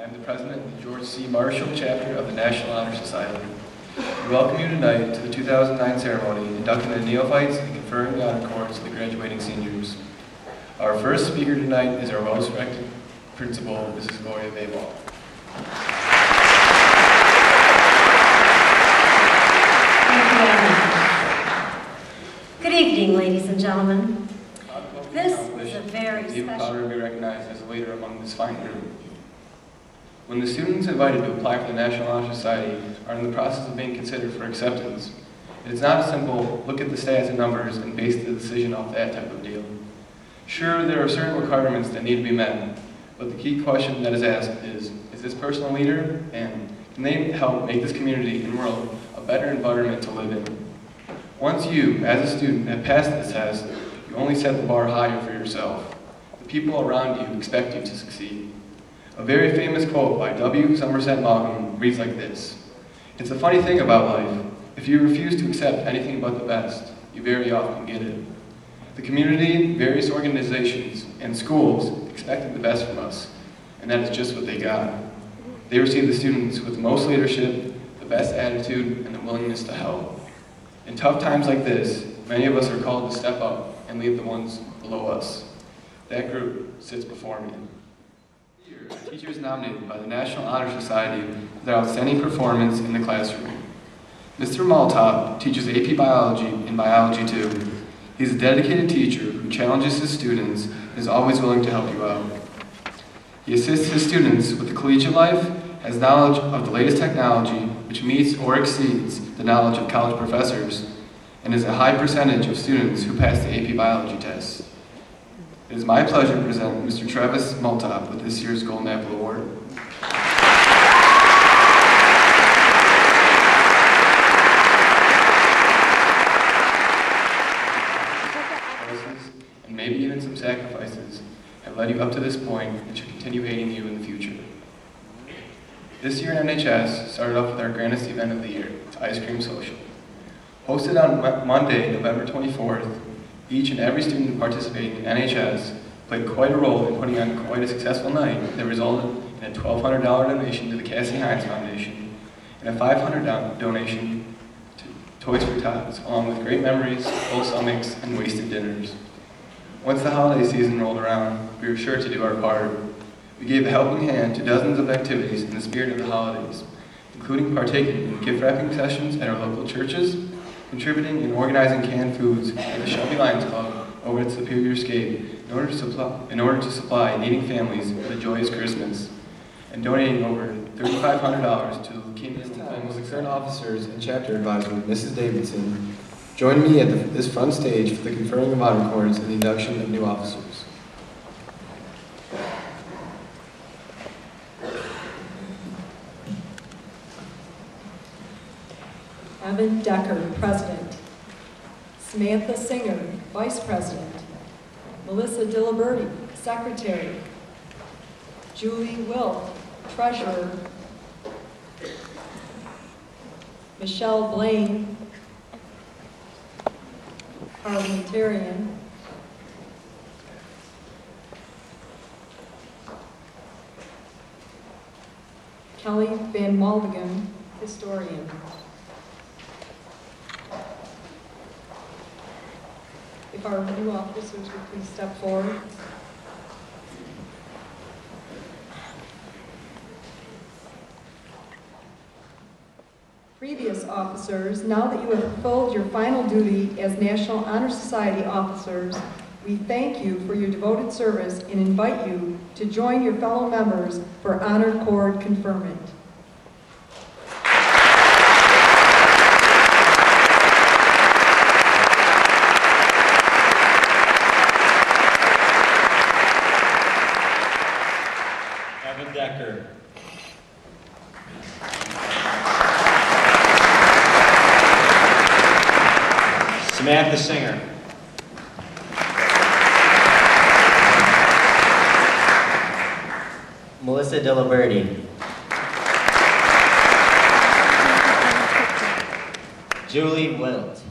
I'm the president of the George C. Marshall chapter of the National Honor Society. We welcome you tonight to the 2009 ceremony inducting the neophytes and conferring the honor cords to the graduating seniors. Our first speaker tonight is our well-respected principal, Mrs. Gloria Mayball. Good evening, ladies and gentlemen. This is a very even special... prouder to be recognized as a leader among this fine group. When the students invited to apply for the National Honor Society are in the process of being considered for acceptance, it is not a simple look at the stats and numbers and base the decision off that type of deal. Sure, there are certain requirements that need to be met, but the key question that is asked is this person a leader, and can they help make this community and world a better environment to live in? Once you, as a student, have passed this test, you only set the bar higher for yourself. The people around you expect you to succeed. A very famous quote by W. Somerset Maugham reads like this: "It's a funny thing about life. If you refuse to accept anything but the best, you very often get it." The community, various organizations, and schools expected the best from us, and that is just what they got. They received the students with the most leadership, the best attitude, and the willingness to help. In tough times like this, many of us are called to step up and lead the ones below us. That group sits before me. Teachers nominated by the National Honor Society for their outstanding performance in the classroom. Mr. Maltop teaches AP Biology and Biology 2. He's a dedicated teacher who challenges his students and is always willing to help you out. He assists his students with the collegiate life, has knowledge of the latest technology, which meets or exceeds the knowledge of college professors, and is a high percentage of students who pass the AP Biology test. It is my pleasure to present Mr. Travis Maltop with this year's Golden Apple Award. And maybe even some sacrifices have led you up to this point and should continue aiding you in the future. This year in NHS started off with our grandest event of the year, the Ice Cream Social. Hosted on Monday, November 24th, each and every student participating in NHS played quite a role in putting on quite a successful night that resulted in a $1,200 donation to the Cassie Hines Foundation and a $500 donation to Toys for Tots, along with great memories, full stomachs, and wasted dinners. Once the holiday season rolled around, we were sure to do our part. We gave a helping hand to dozens of activities in the spirit of the holidays, including partaking in gift wrapping sessions at our local churches, contributing and organizing canned foods at the Shelby Lions Club over at Superior Skate in order to supply needing families with a joyous Christmas, and donating over $3,500 to the Leukemia. This time, will the current officers and chapter advisor, Mrs. Davidson, join me at this front stage for the conferring of honor cords and the induction of new officers. Evan Decker, President. Samantha Singer, Vice President. Melissa Diliberti, Secretary. Julie Wilt, Treasurer. Michelle Blaine, Parliamentarian. Kelly Van Maldigan, Historian. If our new officers would please step forward. Previous officers, now that you have fulfilled your final duty as National Honor Society officers, we thank you for your devoted service and invite you to join your fellow members for honor cord conferment. Evan Decker. Samantha Singer. Melissa Diliberti. Julie Wilt.